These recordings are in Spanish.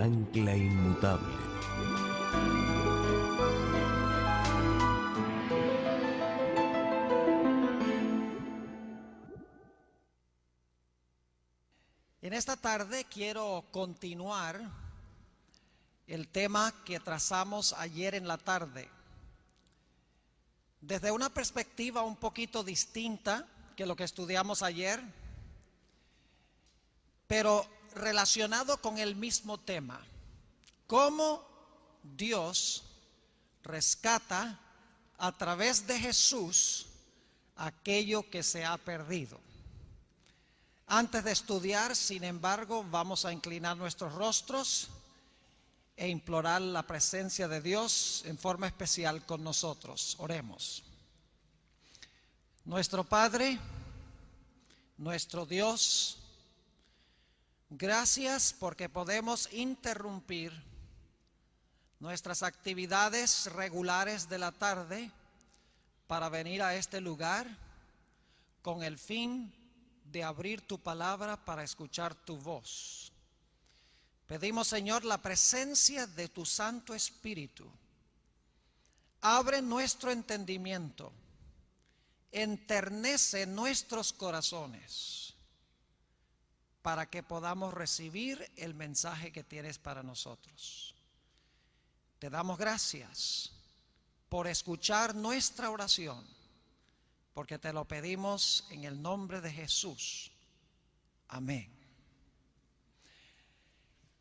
ancla inmutable. En esta tarde quiero continuar el tema que trazamos ayer en la tarde, desde una perspectiva un poquito distinta que lo que estudiamos ayer, pero relacionado con el mismo tema: cómo Dios rescata a través de Jesús aquello que se ha perdido. Antes de estudiar, sin embargo, vamos a inclinar nuestros rostros e implorar la presencia de Dios en forma especial con nosotros. Oremos. Nuestro Padre, nuestro Dios, gracias porque podemos interrumpir nuestras actividades regulares de la tarde para venir a este lugar con el fin de abrir tu palabra para escuchar tu voz. Pedimos, Señor, la presencia de tu Santo Espíritu. Abre nuestro entendimiento, enternece nuestros corazones para que podamos recibir el mensaje que tienes para nosotros. Te damos gracias por escuchar nuestra oración, porque te lo pedimos en el nombre de Jesús. Amén.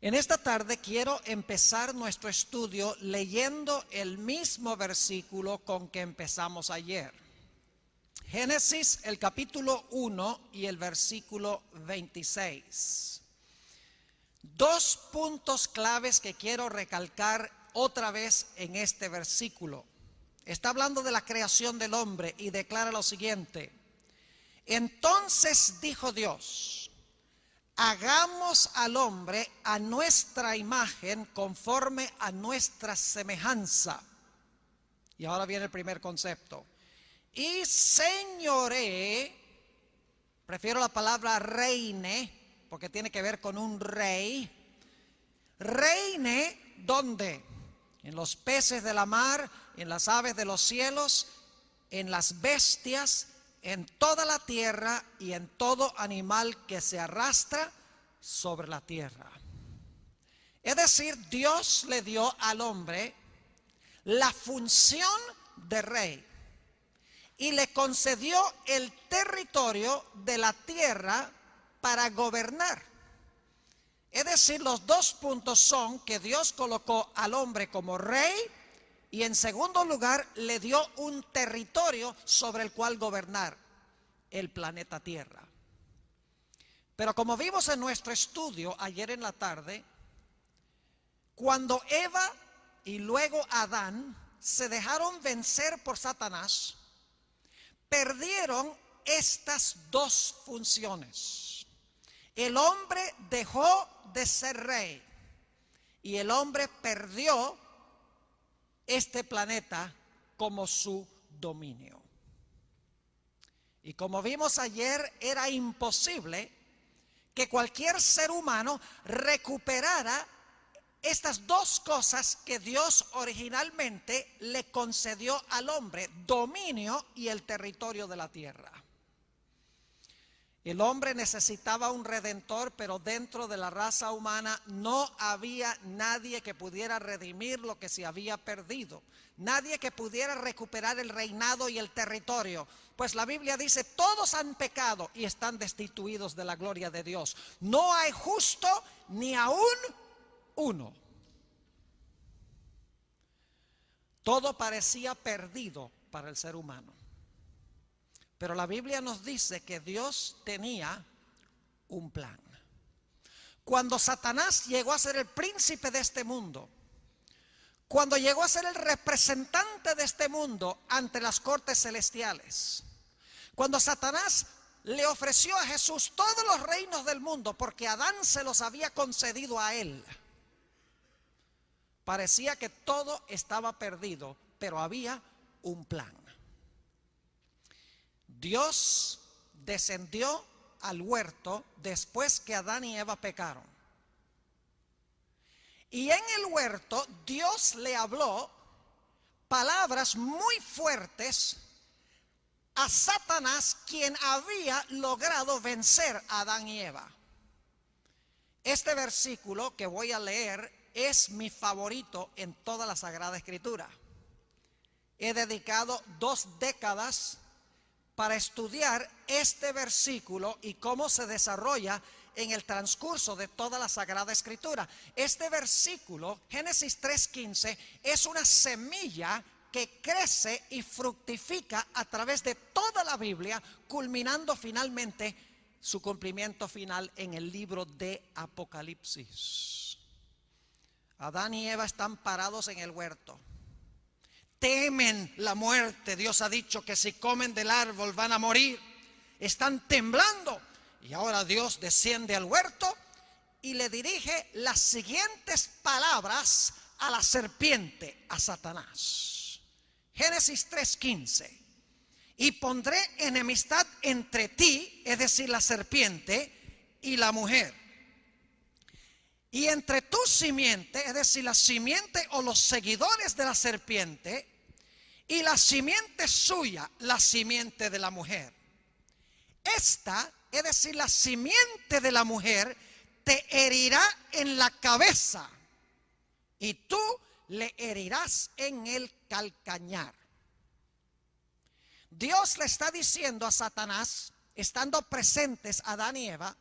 En esta tarde quiero empezar nuestro estudio leyendo el mismo versículo con que empezamos ayer. Génesis, el capítulo 1 y el versículo 26. Dos puntos claves que quiero recalcar otra vez en este versículo. Está hablando de la creación del hombre y declara lo siguiente: entonces dijo Dios, hagamos al hombre a nuestra imagen, conforme a nuestra semejanza. Y ahora viene el primer concepto. Y señoree, prefiero la palabra reine, porque tiene que ver con un rey. Reine, ¿dónde? En los peces de la mar, en las aves de los cielos, en las bestias, en toda la tierra y en todo animal que se arrastra sobre la tierra. Es decir, Dios le dio al hombre la función de rey y le concedió el territorio de la tierra para gobernar. Es decir, los dos puntos son que Dios colocó al hombre como rey y en segundo lugar le dio un territorio sobre el cual gobernar, el planeta Tierra. Pero como vimos en nuestro estudio ayer en la tarde, cuando Eva y luego Adán se dejaron vencer por Satanás, perdieron estas dos funciones. El hombre dejó de ser rey y el hombre perdió este planeta como su dominio. Y como vimos ayer, era imposible que cualquier ser humano recuperara estas dos cosas que Dios originalmente le concedió al hombre: dominio y el territorio de la tierra. El hombre necesitaba un redentor, pero dentro de la raza humana no había nadie que pudiera redimir lo que se había perdido. Nadie que pudiera recuperar el reinado y el territorio. Pues la Biblia dice, todos han pecado y están destituidos de la gloria de Dios. No hay justo ni aún uno. Todo parecía perdido para el ser humano. Pero la Biblia nos dice que Dios tenía un plan. Cuando Satanás llegó a ser el príncipe de este mundo, cuando llegó a ser el representante de este mundo ante las cortes celestiales, cuando Satanás le ofreció a Jesús todos los reinos del mundo porque Adán se los había concedido a él, parecía que todo estaba perdido, pero había un plan. Dios descendió al huerto después que Adán y Eva pecaron. Y en el huerto Dios le habló palabras muy fuertes a Satanás, quien había logrado vencer a Adán y Eva. Este versículo que voy a leer es mi favorito en toda la Sagrada Escritura. He dedicado 2 décadas para estudiar este versículo y cómo se desarrolla en el transcurso de toda la Sagrada Escritura. Este versículo, Génesis 3:15, es una semilla que crece y fructifica a través de toda la Biblia, culminando finalmente su cumplimiento final en el libro de Apocalipsis. Adán y Eva están parados en el huerto. Temen la muerte. Dios ha dicho que si comen del árbol van a morir. Están temblando. Y ahora Dios desciende al huerto y le dirige las siguientes palabras a la serpiente, a Satanás. Génesis 3:15. Y pondré enemistad entre ti, es decir, la serpiente, y la mujer. Y entre tu simiente, es decir, la simiente o los seguidores de la serpiente, y la simiente suya, la simiente de la mujer. Esta, es decir, la simiente de la mujer, te herirá en la cabeza, y tú le herirás en el calcañar. Dios le está diciendo a Satanás, estando presentes Adán y Eva: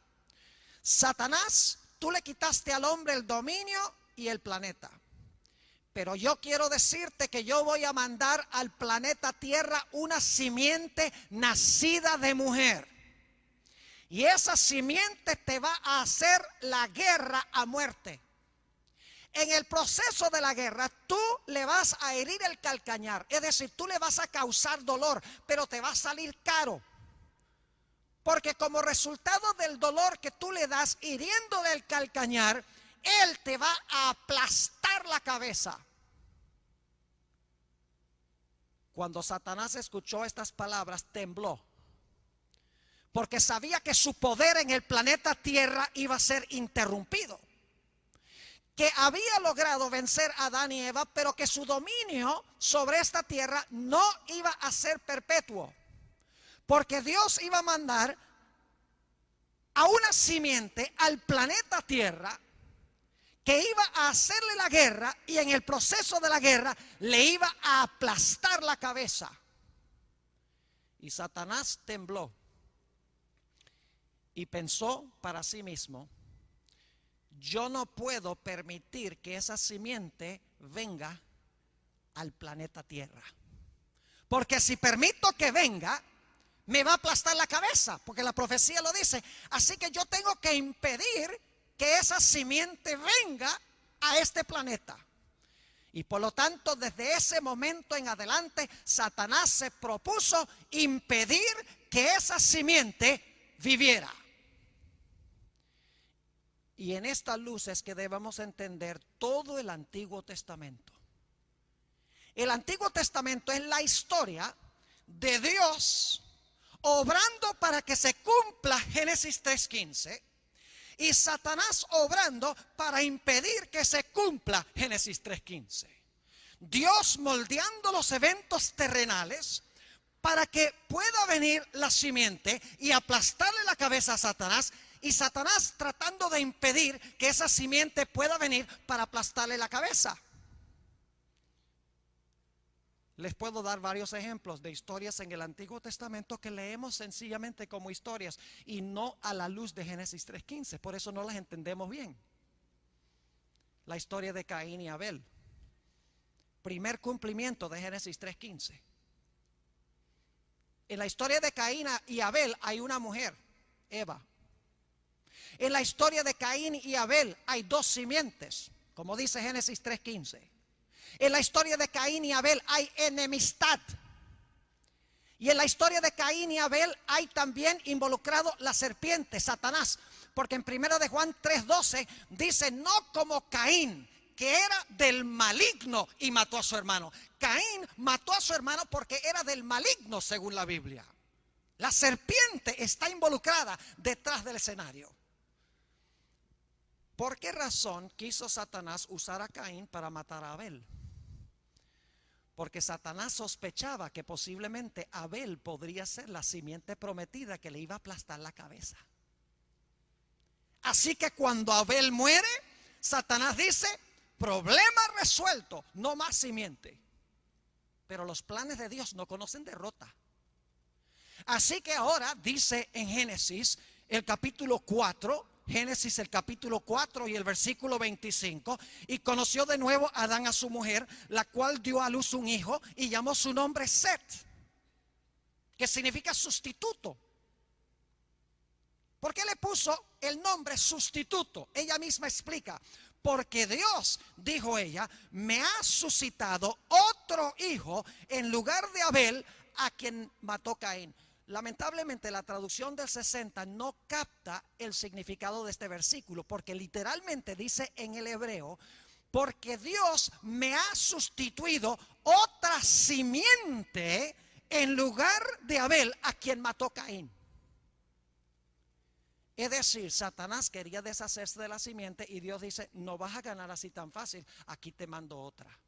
Satanás, tú le quitaste al hombre el dominio y el planeta, pero yo quiero decirte que yo voy a mandar al planeta Tierra una simiente nacida de mujer, y esa simiente te va a hacer la guerra a muerte. En el proceso de la guerra tú le vas a herir el calcañar, es decir, tú le vas a causar dolor, pero te va a salir caro. Porque como resultado del dolor que tú le das hiriéndole el calcañar, él te va a aplastar la cabeza. Cuando Satanás escuchó estas palabras, tembló, porque sabía que su poder en el planeta Tierra iba a ser interrumpido, que había logrado vencer a Adán y Eva, pero que su dominio sobre esta tierra no iba a ser perpetuo, porque Dios iba a mandar a una simiente al planeta Tierra que iba a hacerle la guerra, y en el proceso de la guerra le iba a aplastar la cabeza. Y Satanás tembló y pensó para sí mismo: yo no puedo permitir que esa simiente venga al planeta Tierra, porque si permito que venga, me va a aplastar la cabeza, porque la profecía lo dice. Así que yo tengo que impedir que esa simiente venga a este planeta. Y por lo tanto, desde ese momento en adelante, Satanás se propuso impedir que esa simiente viviera. Y en esta luz es que debemos entender todo el Antiguo Testamento. El Antiguo Testamento es la historia de Dios obrando para que se cumpla Génesis 3:15, y Satanás obrando para impedir que se cumpla Génesis 3:15. Dios moldeando los eventos terrenales para que pueda venir la simiente y aplastarle la cabeza a Satanás, y Satanás tratando de impedir que esa simiente pueda venir para aplastarle la cabeza. Les puedo dar varios ejemplos de historias en el Antiguo Testamento que leemos sencillamente como historias y no a la luz de Génesis 3:15. Por eso no las entendemos bien. La historia de Caín y Abel, primer cumplimiento de Génesis 3:15. En la historia de Caín y Abel hay una mujer, Eva. En la historia de Caín y Abel hay 2 simientes, como dice Génesis 3:15. En la historia de Caín y Abel hay enemistad. Y en la historia de Caín y Abel hay también involucrado la serpiente, Satanás. Porque en 1 de Juan 3:12 dice: no como Caín, que era del maligno y mató a su hermano. Caín mató a su hermano porque era del maligno, según la Biblia. La serpiente está involucrada detrás del escenario. ¿Por qué razón quiso Satanás usar a Caín para matar a Abel? Porque Satanás sospechaba que posiblemente Abel podría ser la simiente prometida que le iba a aplastar la cabeza. Así que cuando Abel muere, Satanás dice: problema resuelto, no más simiente. Pero los planes de Dios no conocen derrota. Así que ahora dice en Génesis el capítulo 4, Génesis el capítulo 4 y el versículo 25: y conoció de nuevo Adán a su mujer, la cual dio a luz un hijo y llamó su nombre Set, que significa sustituto. ¿Por qué le puso el nombre sustituto? Ella misma explica: porque Dios, dijo ella, me ha suscitado otro hijo en lugar de Abel, a quien mató Caín. Lamentablemente la traducción del 60 no capta el significado de este versículo, porque literalmente dice en el hebreo: porque Dios me ha sustituido otra simiente en lugar de Abel, a quien mató Caín. Es decir, Satanás quería deshacerse de la simiente y Dios dice: no vas a ganar así tan fácil, aquí te mando otra.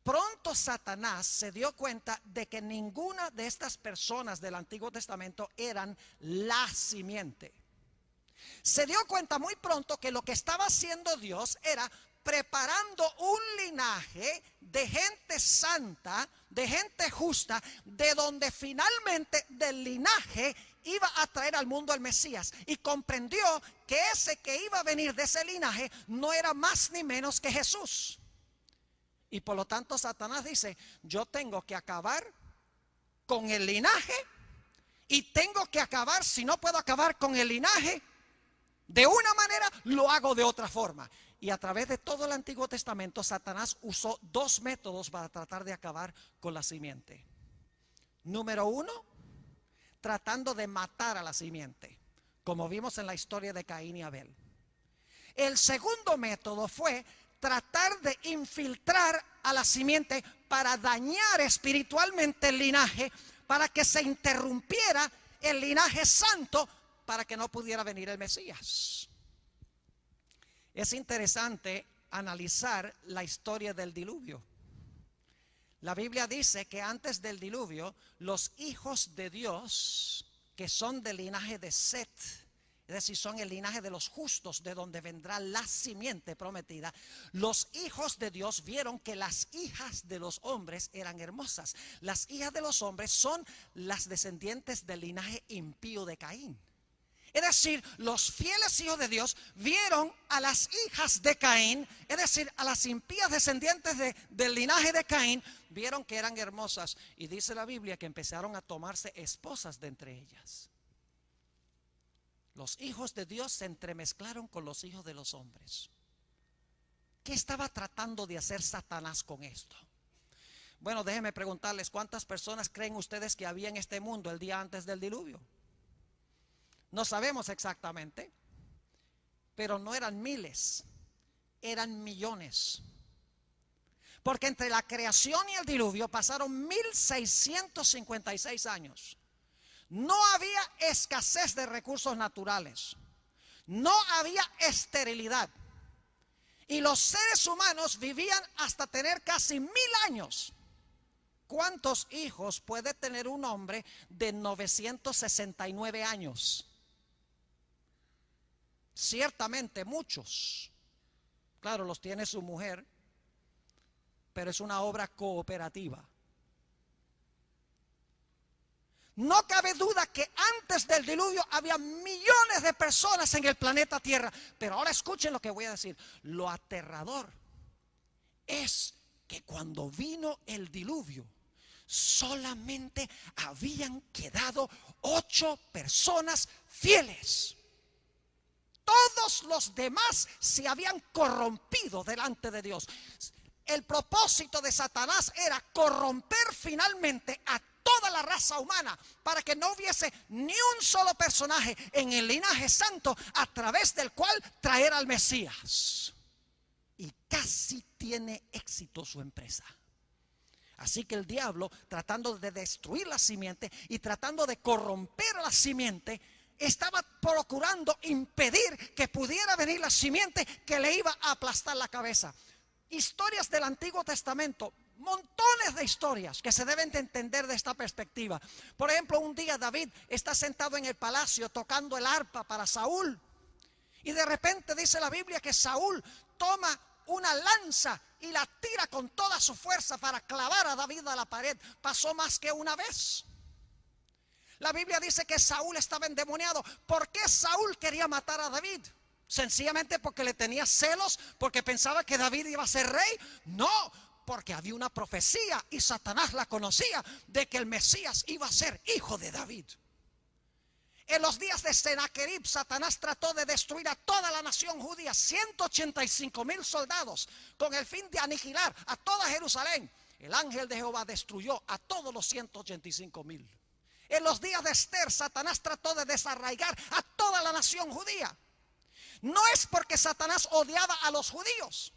Pronto Satanás se dio cuenta de que ninguna de estas personas del Antiguo Testamento eran la simiente. Se dio cuenta muy pronto que lo que estaba haciendo Dios era preparando un linaje de gente santa, de gente justa, de donde finalmente del linaje iba a traer al mundo al Mesías. Y comprendió que ese que iba a venir de ese linaje no era más ni menos que Jesús. Y por lo tanto Satanás dice: yo tengo que acabar con el linaje, y tengo que acabar, si no puedo acabar con el linaje de una manera, lo hago de otra forma. Y a través de todo el Antiguo Testamento, Satanás usó dos métodos para tratar de acabar con la simiente. Número uno, tratando de matar a la simiente, como vimos en la historia de Caín y Abel. El segundo método fue tratar de infiltrar a la simiente para dañar espiritualmente el linaje, para que se interrumpiera el linaje santo, para que no pudiera venir el Mesías. Es interesante analizar la historia del diluvio. La Biblia dice que antes del diluvio, los hijos de Dios, que son del linaje de Set, es decir, son el linaje de los justos, de donde vendrá la simiente prometida, los hijos de Dios vieron que las hijas de los hombres eran hermosas. Las hijas de los hombres son las descendientes del linaje impío de Caín. Es decir, los fieles hijos de Dios vieron a las hijas de Caín, es decir, a las impías descendientes del linaje de Caín, vieron que eran hermosas. Y dice la Biblia que empezaron a tomarse esposas de entre ellas. Los hijos de Dios se entremezclaron con los hijos de los hombres. ¿Qué estaba tratando de hacer Satanás con esto? Bueno, déjenme preguntarles: ¿cuántas personas creen ustedes que había en este mundo el día antes del diluvio? No sabemos exactamente, pero no eran miles, eran millones. Porque entre la creación y el diluvio pasaron 1656 años. No había escasez de recursos naturales, no había esterilidad, y los seres humanos vivían hasta tener casi 1000 años. ¿Cuántos hijos puede tener un hombre de 969 años? Ciertamente muchos. Claro, los tiene su mujer, pero es una obra cooperativa. No cabe duda que antes del diluvio había millones de personas en el planeta Tierra. Pero ahora escuchen lo que voy a decir. Lo aterrador es que cuando vino el diluvio, solamente habían quedado 8 personas fieles. Todos los demás se habían corrompido delante de Dios. El propósito de Satanás era corromper finalmente a toda la raza humana, para que no hubiese ni un solo personaje en el linaje santo a través del cual traer al Mesías. Y casi tiene éxito su empresa. Así que el diablo, tratando de destruir la simiente y tratando de corromper a la simiente, estaba procurando impedir que pudiera venir la simiente que le iba a aplastar la cabeza. Historias del Antiguo Testamento, montones de historias que se deben de entender de esta perspectiva. Por ejemplo, un día David está sentado en el palacio tocando el arpa para Saúl, y de repente dice la Biblia que Saúl toma una lanza y la tira con toda su fuerza para clavar a David a la pared. Pasó más que una vez. La Biblia dice que Saúl estaba endemoniado. ¿Por qué Saúl quería matar a David? ¿Sencillamente porque le tenía celos? ¿Porque pensaba que David iba a ser rey? No, porque había una profecía, y Satanás la conocía, de que el Mesías iba a ser hijo de David. En los días de Sennacherib, Satanás trató de destruir a toda la nación judía, 185,000 soldados, con el fin de aniquilar a toda Jerusalén. El ángel de Jehová destruyó a todos los 185,000. En los días de Esther, Satanás trató de desarraigar a toda la nación judía. No es porque Satanás odiaba a los judíos,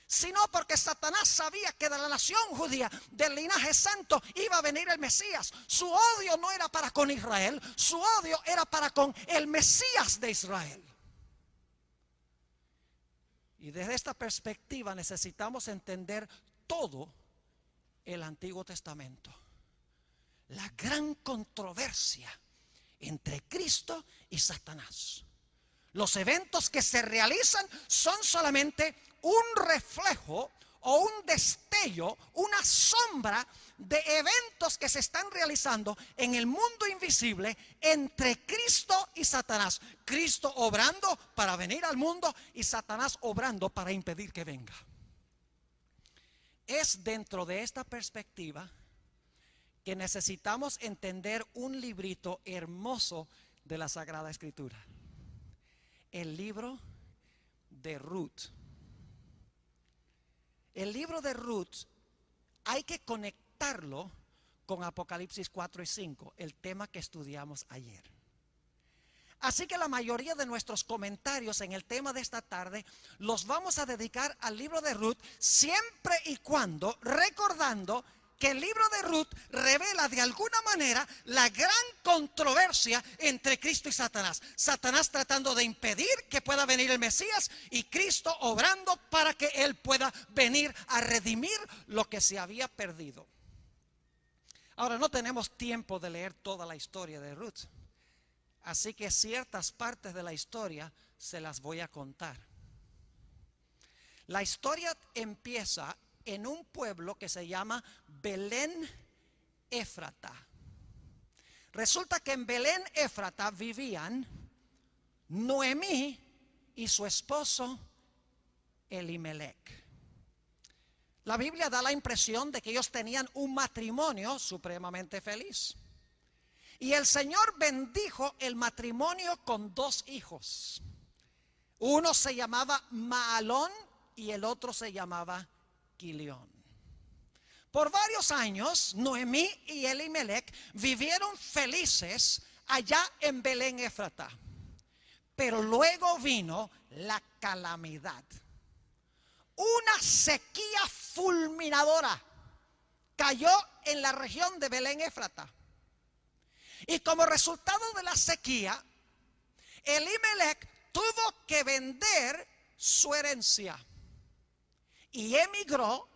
sino porque Satanás sabía que de la nación judía, del linaje santo, iba a venir el Mesías. Su odio no era para con Israel, su odio era para con el Mesías de Israel. Y desde esta perspectiva necesitamos entender todo el Antiguo Testamento. La gran controversia entre Cristo y Satanás. Los eventos que se realizan son solamente un reflejo o un destello, una sombra de eventos que se están realizando en el mundo invisible entre Cristo y Satanás. Cristo obrando para venir al mundo y Satanás obrando para impedir que venga. Es dentro de esta perspectiva que necesitamos entender un librito hermoso de la Sagrada Escritura. El libro de Ruth. El libro de Ruth hay que conectarlo con Apocalipsis 4 y 5, el tema que estudiamos ayer. Así que la mayoría de nuestros comentarios en el tema de esta tarde los vamos a dedicar al libro de Ruth, siempre y cuando recordando que el libro de Ruth revela de alguna manera la gran controversia entre Cristo y Satanás. Satanás tratando de impedir que pueda venir el Mesías, y Cristo obrando para que Él pueda venir a redimir lo que se había perdido. Ahora, no tenemos tiempo de leer toda la historia de Ruth, así que ciertas partes de la historia se las voy a contar. La historia empieza en un pueblo que se llama Belén Éfrata. Resulta que en Belén Éfrata vivían Noemí y su esposo Elimelec. La Biblia da la impresión de que ellos tenían un matrimonio supremamente feliz. Y el Señor bendijo el matrimonio con 2 hijos. Uno se llamaba Maalón y el otro se llamaba Quilión. Por varios años, Noemí y Elimelec vivieron felices allá en Belén Éfrata. Pero luego vino la calamidad. Una sequía fulminadora cayó en la región de Belén Éfrata. Y como resultado de la sequía, Elimelec tuvo que vender su herencia y emigró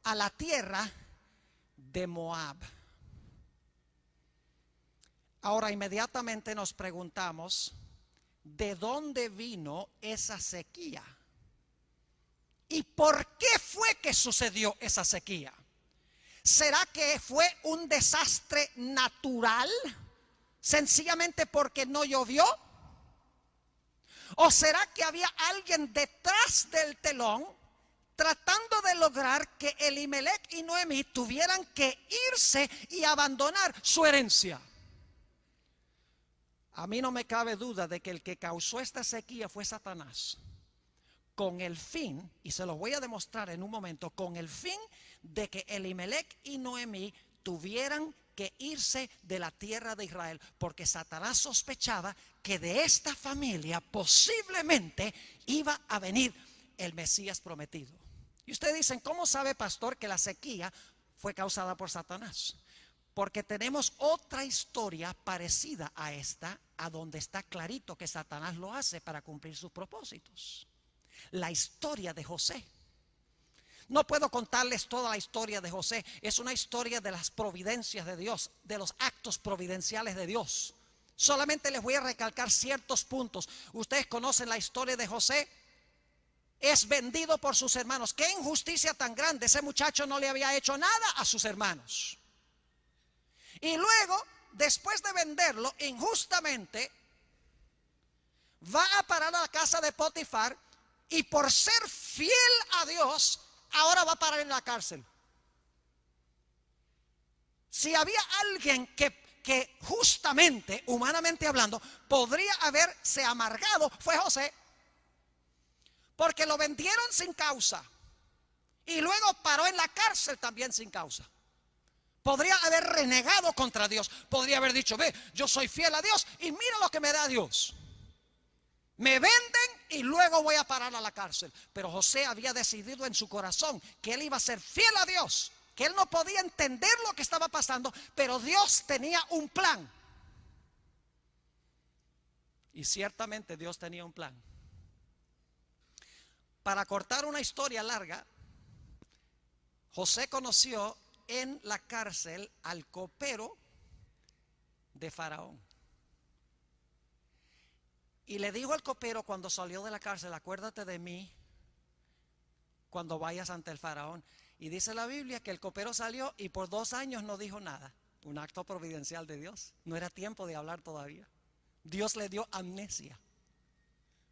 a la tierra de Moab. Ahora inmediatamente nos preguntamos, ¿de dónde vino esa sequía? ¿Y por qué fue que sucedió esa sequía? ¿Será que fue un desastre natural, sencillamente porque no llovió? ¿O será que había alguien detrás del telón tratando de lograr que Elimelec y Noemí tuvieran que irse y abandonar su herencia? A mí no me cabe duda de que el que causó esta sequía fue Satanás, con el fin, y se lo voy a demostrar en un momento, con el fin de que Elimelec y Noemí tuvieran que irse de la tierra de Israel, porque Satanás sospechaba que de esta familia posiblemente iba a venir el Mesías prometido. Y ustedes dicen, ¿cómo sabe, pastor, que la sequía fue causada por Satanás? Porque tenemos otra historia parecida a esta, a donde está clarito que Satanás lo hace para cumplir sus propósitos. La historia de José. No puedo contarles toda la historia de José. Es una historia de las providencias de Dios, de los actos providenciales de Dios. Solamente les voy a recalcar ciertos puntos. Ustedes conocen la historia de José. Es vendido por sus hermanos. Qué injusticia tan grande. Ese muchacho no le había hecho nada a sus hermanos. Y luego, después de venderlo injustamente, va a parar a la casa de Potifar, y por ser fiel a Dios, ahora va a parar en la cárcel. Si había alguien que justamente, humanamente hablando, podría haberse amargado, fue José. Porque lo vendieron sin causa, y luego paró en la cárcel también sin causa. Podría haber renegado contra Dios. Podría haber dicho, ve, yo soy fiel a Dios y mira lo que me da Dios. Me venden y luego voy a parar a la cárcel. Pero José había decidido en su corazón que él iba a ser fiel a Dios, que él no podía entender lo que estaba pasando, pero Dios tenía un plan. Y ciertamente Dios tenía un plan. Para cortar una historia larga, José conoció en la cárcel al copero de Faraón. Y le dijo al copero cuando salió de la cárcel, acuérdate de mí cuando vayas ante el Faraón. Y dice la Biblia que el copero salió y por 2 años no dijo nada. Un acto providencial de Dios. No era tiempo de hablar todavía. Dios le dio amnesia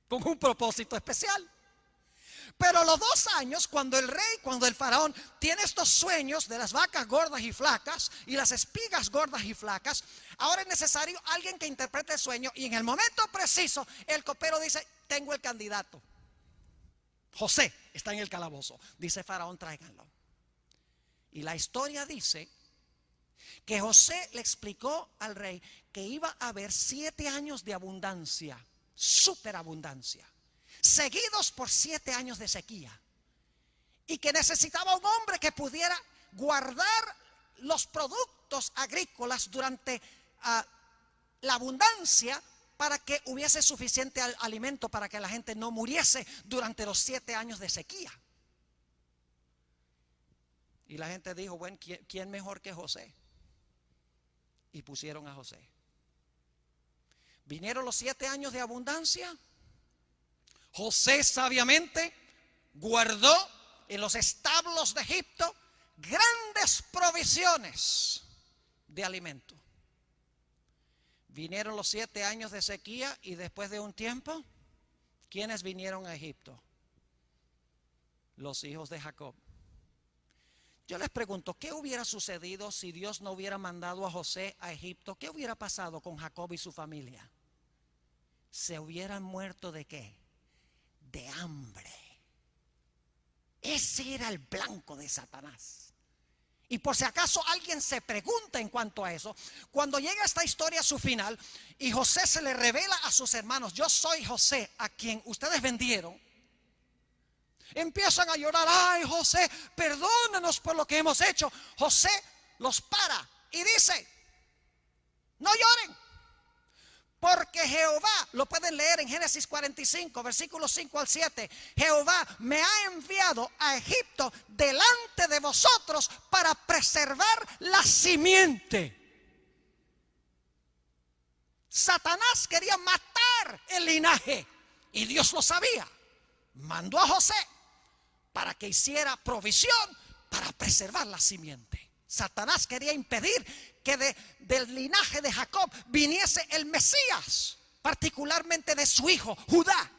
con un propósito especial. Pero a los 2 años, cuando el faraón tiene estos sueños de las vacas gordas y flacas y las espigas gordas y flacas, ahora es necesario alguien que interprete el sueño, y en el momento preciso el copero dice, tengo el candidato. José está en el calabozo. Dice Faraón, tráiganlo. Y la historia dice que José le explicó al rey que iba a haber 7 años de abundancia, superabundancia, seguidos por 7 años de sequía, y que necesitaba un hombre que pudiera guardar los productos agrícolas durante la abundancia, para que hubiese suficiente alimento para que la gente no muriese durante los 7 años de sequía. Y la gente dijo, bueno, ¿quién mejor que José? Y pusieron a José. Vinieron los 7 años de abundancia. José sabiamente guardó en los establos de Egipto grandes provisiones de alimento. Vinieron los 7 años de sequía, y después de un tiempo, ¿quiénes vinieron a Egipto? Los hijos de Jacob. Yo les pregunto, ¿qué hubiera sucedido si Dios no hubiera mandado a José a Egipto? ¿Qué hubiera pasado con Jacob y su familia? ¿Se hubieran muerto de qué? De hambre. Ese era el blanco de Satanás. Y por si acaso alguien se pregunta en cuanto a eso, cuando llega esta historia a su final y José se le revela a sus hermanos, yo soy José a quien ustedes vendieron, empiezan a llorar, ay José, perdónanos por lo que hemos hecho. José los para y dice, no lloren, porque Jehová, lo pueden leer en Génesis 45, versículos 5 al 7, Jehová me ha enviado a Egipto delante de vosotros para preservar la simiente. Satanás quería matar el linaje y Dios lo sabía. Mandó a José para que hiciera provisión para preservar la simiente. Satanás quería impedir que del linaje de Jacob viniese el Mesías, particularmente de su hijo Judá.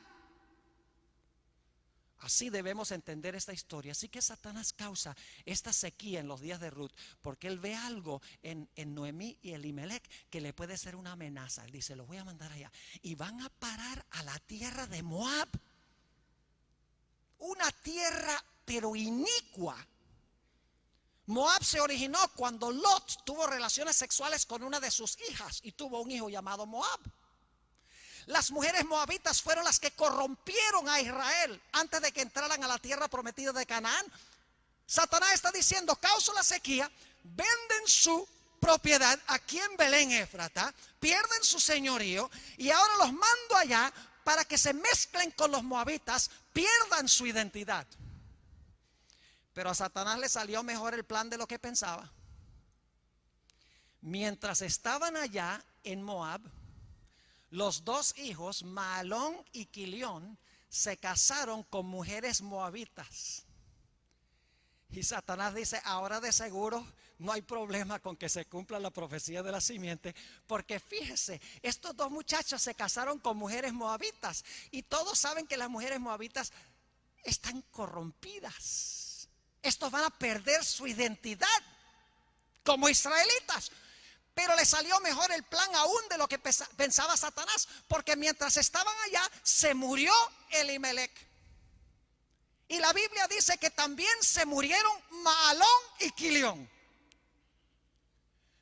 Así debemos entender esta historia. Así que Satanás causa esta sequía en los días de Ruth, porque él ve algo en Noemí y Elimelech que le puede ser una amenaza. Él dice, los voy a mandar allá, y van a parar a la tierra de Moab, una tierra pero inicua. Moab se originó cuando Lot tuvo relaciones sexuales con una de sus hijas y tuvo un hijo llamado Moab. Las mujeres moabitas fueron las que corrompieron a Israel antes de que entraran a la tierra prometida de Canaán. Satanás está diciendo, causa la sequía, venden su propiedad aquí en Belén Éfrata, pierden su señorío y ahora los mando allá para que se mezclen con los moabitas, pierdan su identidad. Pero a Satanás le salió mejor el plan de lo que pensaba. Mientras estaban allá en Moab, los dos hijos, Mahalón y Quilión, se casaron con mujeres moabitas. Y Satanás dice, ahora de seguro no hay problema con que se cumpla la profecía de la simiente, porque fíjese, estos dos muchachos se casaron con mujeres moabitas y todos saben que las mujeres moabitas están corrompidas. Estos van a perder su identidad como israelitas. Pero le salió mejor el plan aún de lo que pensaba Satanás, porque mientras estaban allá se murió Elimelech. Y la Biblia dice que también se murieron Mahalón y Quilión.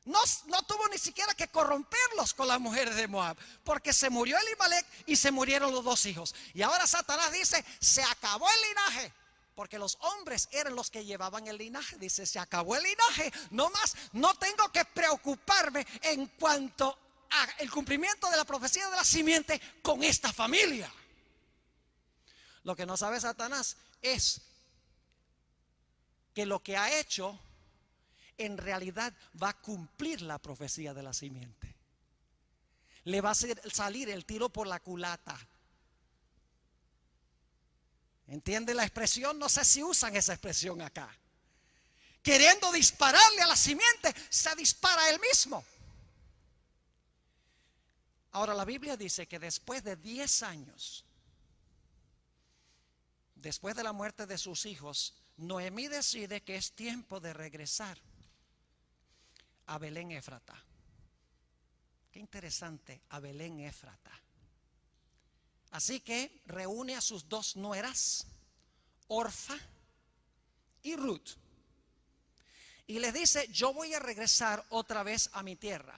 No tuvo ni siquiera que corromperlos con las mujeres de Moab, porque se murió Elimelech y se murieron los dos hijos. Y ahora Satanás dice, se acabó el linaje, porque los hombres eran los que llevaban el linaje. Dice, se acabó el linaje, no más, no tengo que preocuparme en cuanto al cumplimiento de la profecía de la simiente con esta familia. Lo que no sabe Satanás es que lo que ha hecho en realidad va a cumplir la profecía de la simiente. Le va a salir el tiro por la culata. ¿Entiende la expresión? No sé si usan esa expresión acá. Queriendo dispararle a la simiente, se dispara él mismo. Ahora la Biblia dice que después de 10 años, después de la muerte de sus hijos, Noemí decide que es tiempo de regresar a Belén Éfrata. Qué interesante, a Belén Éfrata. Así que reúne a sus dos nueras, Orfa y Ruth, y les dice, yo voy a regresar otra vez a mi tierra.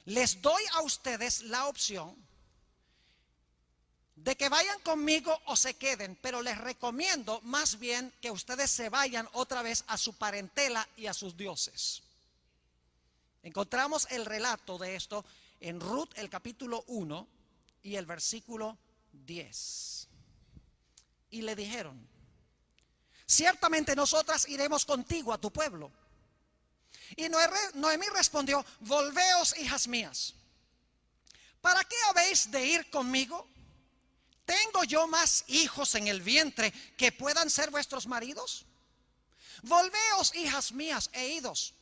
Les doy a ustedes la opción de que vayan conmigo o se queden, pero les recomiendo más bien que ustedes se vayan otra vez a su parentela y a sus dioses. Encontramos el relato de esto en Ruth, el capítulo 1 y el versículo 10. Y le dijeron, ciertamente nosotras iremos contigo a tu pueblo. Y Noemí respondió, volveos, hijas mías, ¿para qué habéis de ir conmigo? ¿Tengo yo más hijos en el vientre que puedan ser vuestros maridos? Volveos, hijas mías, e idos,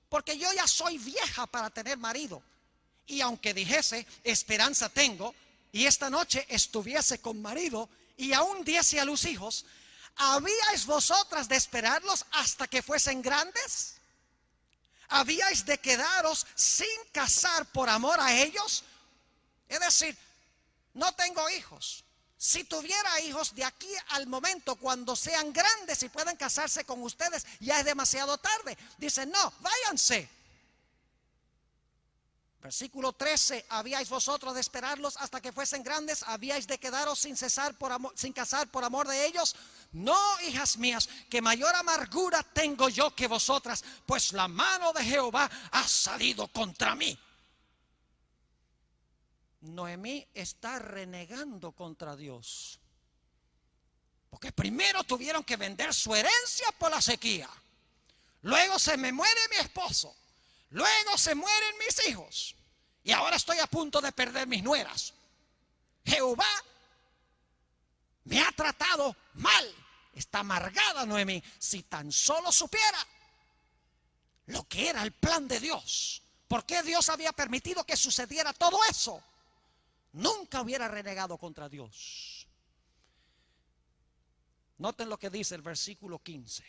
porque yo ya soy vieja para tener marido. Y aunque dijese, esperanza tengo, y esta noche estuviese con marido, y aún diese a luz hijos, ¿habíais vosotras de esperarlos hasta que fuesen grandes? ¿Habíais de quedaros sin casar por amor a ellos? Es decir, no tengo hijos. Si tuviera hijos de aquí al momento, cuando sean grandes y puedan casarse con ustedes, ya es demasiado tarde. Dice, no, váyanse. Versículo 13, ¿habíais vosotros de esperarlos hasta que fuesen grandes? ¿Habíais de quedaros sin casar por amor de ellos? No, hijas mías, que mayor amargura tengo yo que vosotras, pues la mano de Jehová ha salido contra mí. Noemí está renegando contra Dios, porque primero tuvieron que vender su herencia por la sequía, luego se me muere mi esposo, luego se mueren mis hijos y ahora estoy a punto de perder mis nueras. Jehová me ha tratado mal. Está amargada Noemí. Si tan solo supiera lo que era el plan de Dios, por qué Dios había permitido que sucediera todo eso, nunca hubiera renegado contra Dios. Noten lo que dice el versículo 15.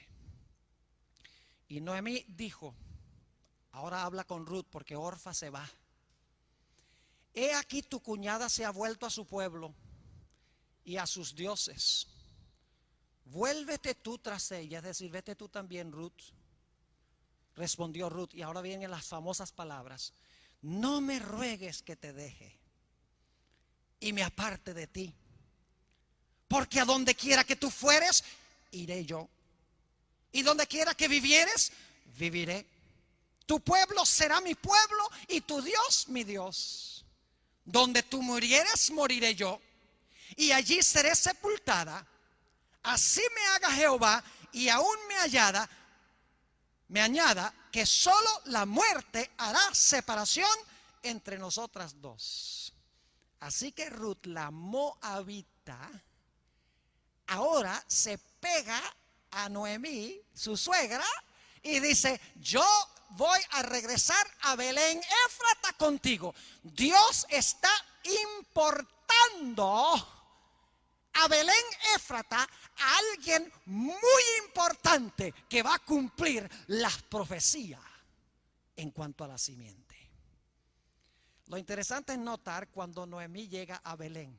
Y Noemí dijo, ahora habla con Ruth porque Orfa se va. He aquí tu cuñada se ha vuelto a su pueblo y a sus dioses. Vuélvete tú tras ella, es decir, vete tú también, Ruth. Respondió Ruth, y ahora vienen las famosas palabras, no me ruegues que te deje y me aparte de ti, porque a donde quiera que tú fueres, iré yo, y donde quiera que vivieres, viviré. Tu pueblo será mi pueblo y tu Dios mi Dios. Donde tú murieres, moriré yo, y allí seré sepultada. Así me haga Jehová, y aún me añada que solo la muerte hará separación entre nosotras dos. Así que Ruth, la moabita, ahora se pega a Noemí, su suegra, y dice: yo voy a regresar a Belén Éfrata contigo. Dios está importando a Belén Éfrata a alguien muy importante que va a cumplir las profecías en cuanto a la simiente. Lo interesante es notar cuando Noemí llega a Belén.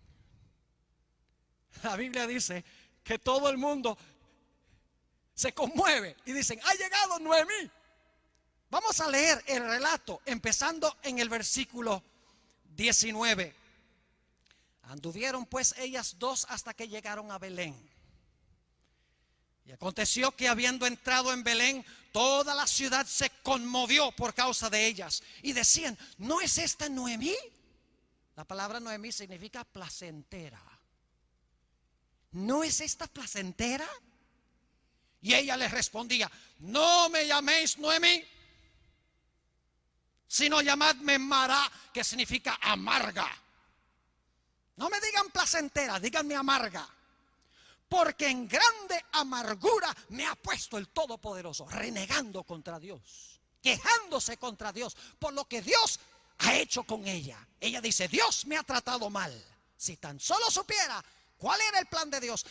La Biblia dice que todo el mundo se conmueve y dicen: ha llegado Noemí. Vamos a leer el relato empezando en el versículo 19. Anduvieron pues ellas dos hasta que llegaron a Belén. Y aconteció que habiendo entrado en Belén, toda la ciudad se conmovió por causa de ellas. Y decían: ¿no es esta Noemí? La palabra Noemí significa placentera. ¿No es esta placentera? Y ella les respondía: no me llaméis Noemí, sino llamadme Mará, que significa amarga. No me digan placentera, díganme amarga. Porque en grande amargura me ha puesto el Todopoderoso, renegando contra Dios, quejándose contra Dios por lo que Dios ha hecho con ella. Ella dice: Dios me ha tratado mal. Si tan solo supiera cuál era el plan de Dios.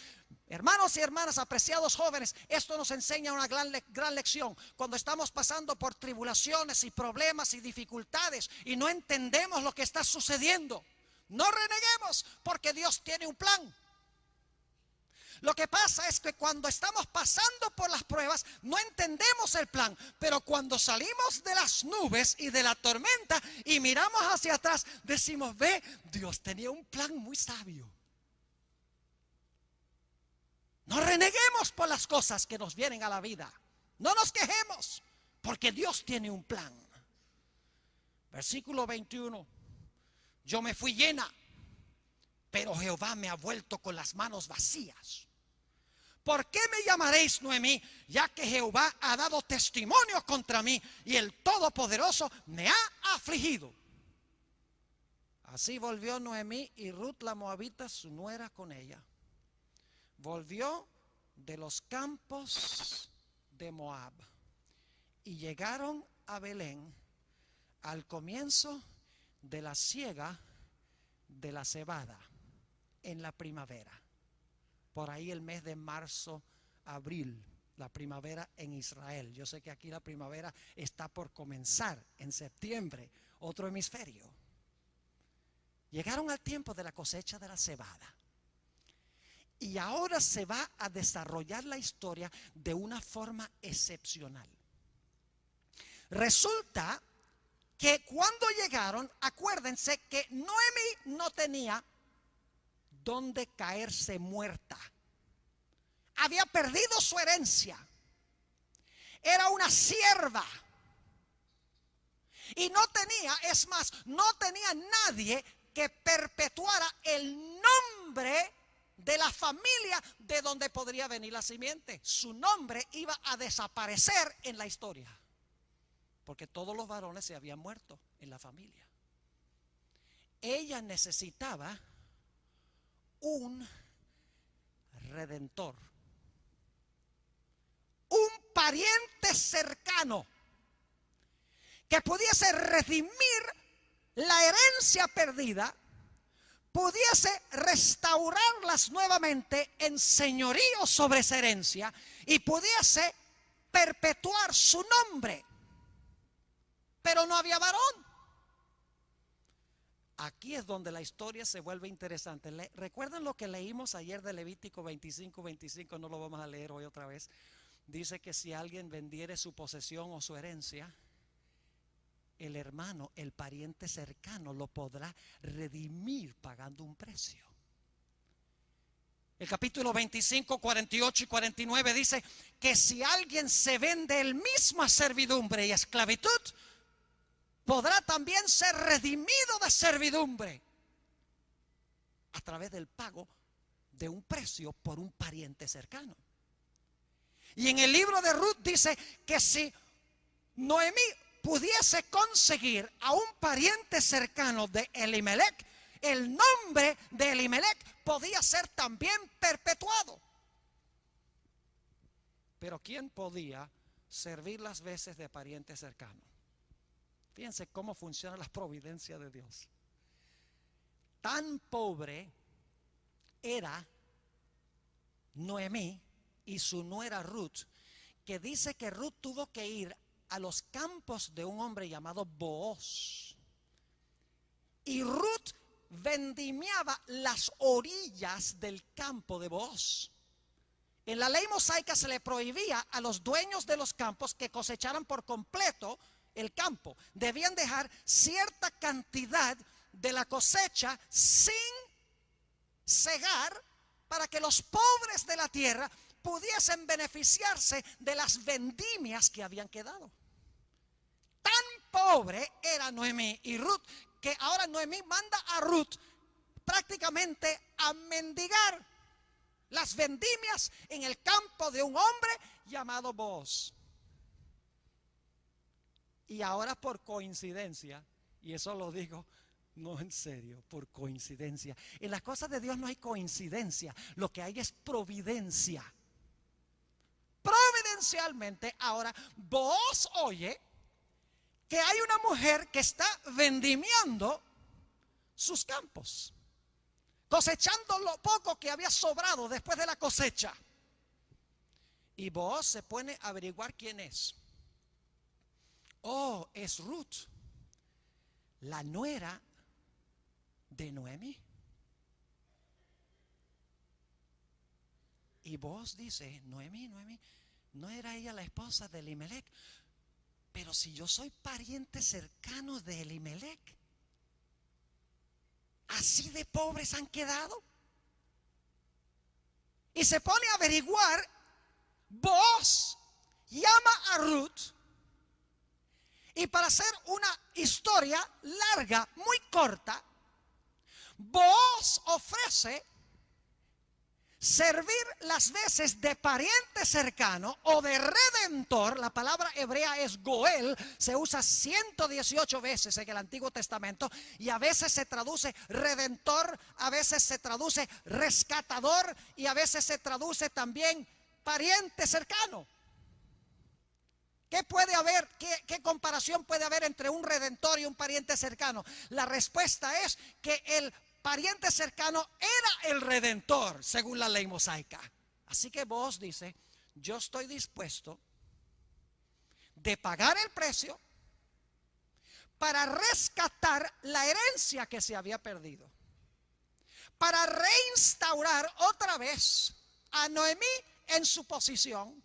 Hermanos y hermanas, apreciados jóvenes, esto nos enseña una gran lección. Cuando estamos pasando por tribulaciones y problemas y dificultades y no entendemos lo que está sucediendo, no reneguemos, porque Dios tiene un plan. Lo que pasa es que cuando estamos pasando por las pruebas no entendemos el plan, pero cuando salimos de las nubes y de la tormenta y miramos hacia atrás, decimos: ve, Dios tenía un plan muy sabio. No reneguemos por las cosas que nos vienen a la vida. No nos quejemos, porque Dios tiene un plan. Versículo 21. Yo me fui llena, pero Jehová me ha vuelto con las manos vacías. ¿Por qué me llamaréis Noemí? Ya que Jehová ha dado testimonio contra mí y el Todopoderoso me ha afligido. Así volvió Noemí y Ruth la moabita, su nuera, con ella. Volvió de los campos de Moab y llegaron a Belén al comienzo de la siega de la cebada en la primavera. Por ahí el mes de marzo, abril, la primavera en Israel. Yo sé que aquí la primavera está por comenzar en septiembre, otro hemisferio. Llegaron al tiempo de la cosecha de la cebada. Y ahora se va a desarrollar la historia de una forma excepcional. Resulta que cuando llegaron, acuérdense que Noemí no tenía donde caerse muerta. Había perdido su herencia. Era una sierva. Y no tenía, es más, no tenía nadie que perpetuara el nombre de la familia de donde podría venir la simiente. Su nombre iba a desaparecer en la historia, porque todos los varones se habían muerto en la familia. Ella necesitaba un redentor, un pariente cercano que pudiese redimir la herencia perdida, pudiese restaurarlas nuevamente en señorío sobre esa herencia y pudiese perpetuar su nombre. Pero no había varón. Aquí es donde la historia se vuelve interesante. ¿Recuerdan lo que leímos ayer de Levítico 25:25? No lo vamos a leer hoy otra vez. Dice que si alguien vendiere su posesión o su herencia, el hermano, el pariente cercano, lo podrá redimir pagando un precio. El capítulo 25, 48 y 49 dice que si alguien se vende él mismo a servidumbre y esclavitud, podrá también ser redimido de servidumbre a través del pago de un precio por un pariente cercano. Y en el libro de Ruth dice que si Noemí pudiese conseguir a un pariente cercano de Elimelec, el nombre de Elimelec podía ser también perpetuado. Pero ¿quién podía servir las veces de pariente cercano? Fíjense cómo funciona la providencia de Dios. Tan pobre era Noemí y su nuera Ruth, que dice que Ruth tuvo que ir a los campos de un hombre llamado Booz. Y Ruth vendimiaba las orillas del campo de Booz. En la ley mosaica se le prohibía a los dueños de los campos que cosecharan por completo el campo. Debían dejar cierta cantidad de la cosecha sin cegar para que los pobres de la tierra pudiesen beneficiarse de las vendimias que habían quedado. Tan pobre era Noemí y Ruth que ahora Noemí manda a Ruth prácticamente a mendigar las vendimias en el campo de un hombre llamado Booz. Y ahora por coincidencia, y eso lo digo no en serio, por coincidencia. En las cosas de Dios no hay coincidencia, lo que hay es providencia. Providencialmente ahora Booz oye que hay una mujer que está vendimiando sus campos, cosechando lo poco que había sobrado después de la cosecha. Y Booz se pone a averiguar quién es. Oh, es Ruth, la nuera de Noemí. Y Booz dice: Noemí, ¿no era ella la esposa de Elimelec? Pero si yo soy pariente cercano de Elimelec, ¿así de pobres han quedado? Y se pone a averiguar. Booz llama a Ruth, y para hacer una historia larga, muy corta, Booz ofrece servir las veces de pariente cercano o de redentor. La palabra hebrea es goel, se usa 118 veces en el Antiguo Testamento, y a veces se traduce redentor, a veces se traduce rescatador, y a veces se traduce también pariente cercano. ¿Qué puede haber? ¿Qué comparación puede haber entre un redentor y un pariente cercano? La respuesta es que el pariente cercano era el redentor según la ley mosaica. Así que Booz dice: yo estoy dispuesto de pagar el precio para rescatar la herencia que se había perdido, para reinstaurar otra vez a Noemí en su posición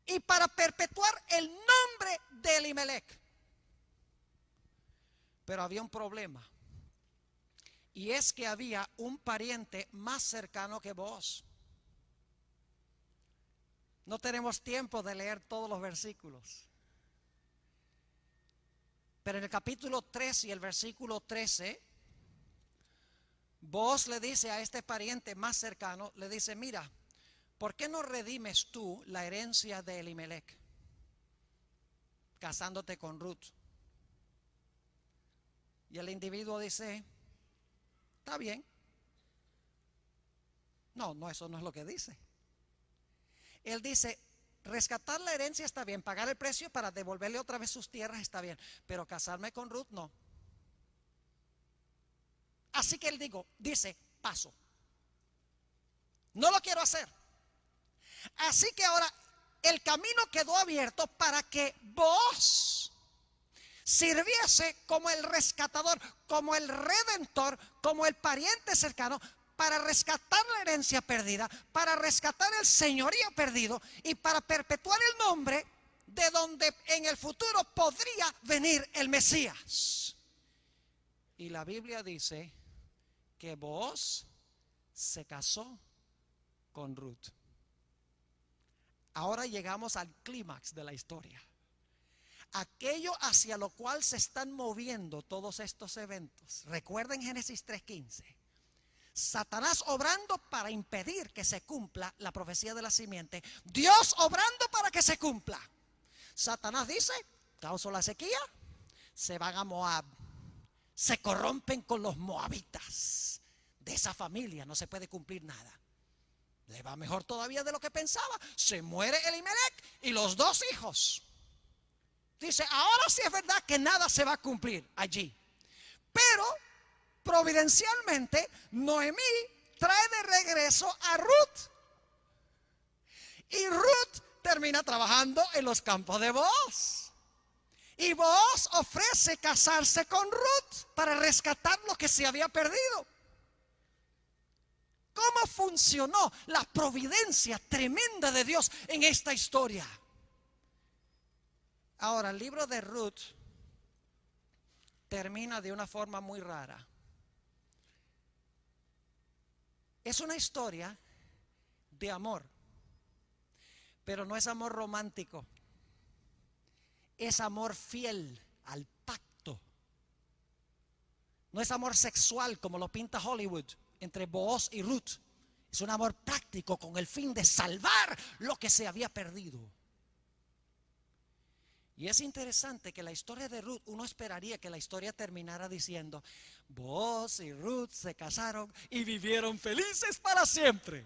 y para perpetuar el nombre de Elimelec. Pero había un problema, y es que había un pariente más cercano que Booz. No tenemos tiempo de leer todos los versículos, pero en el capítulo 3 y el versículo 13, Booz le dice a este pariente más cercano, le dice: mira, ¿por qué no redimes tú la herencia de Elimelec casándote con Ruth? Y el individuo dice: está bien. No, eso no es lo que dice. Él dice: rescatar la herencia está bien, pagar el precio para devolverle otra vez sus tierras está bien, pero casarme con Ruth no. Así que él dice: paso, no lo quiero hacer. Así que ahora el camino quedó abierto para que Booz sirviese como el rescatador, como el redentor, como el pariente cercano, para rescatar la herencia perdida, para rescatar el señorío perdido y para perpetuar el nombre de donde en el futuro podría venir el Mesías. Y la Biblia dice que Booz se casó con Ruth. Ahora llegamos al clímax de la historia. Aquello hacia lo cual se están moviendo todos estos eventos. Recuerden Génesis 3:15. Satanás obrando para impedir que se cumpla la profecía de la simiente. Dios obrando para que se cumpla. Satanás dice, causó la sequía, se van a Moab. Se corrompen con los moabitas. De esa familia no se puede cumplir nada. Le va mejor todavía de lo que pensaba. Se muere Elimelech y los 2 hijos. Dice, ahora sí es verdad que nada se va a cumplir allí. Pero providencialmente Noemí trae de regreso a Ruth. Y Ruth termina trabajando en los campos de Booz. Y Booz ofrece casarse con Ruth para rescatar lo que se había perdido. ¿Cómo funcionó la providencia tremenda de Dios en esta historia? Ahora, el libro de Ruth termina de una forma muy rara. Es una historia de amor, pero no es amor romántico. Es amor fiel al pacto. No es amor sexual como lo pinta Hollywood entre Booz y Ruth. Es un amor práctico con el fin de salvar lo que se había perdido. Y es interesante que la historia de Ruth, uno esperaría que la historia terminara diciendo, Booz y Ruth se casaron y vivieron felices para siempre.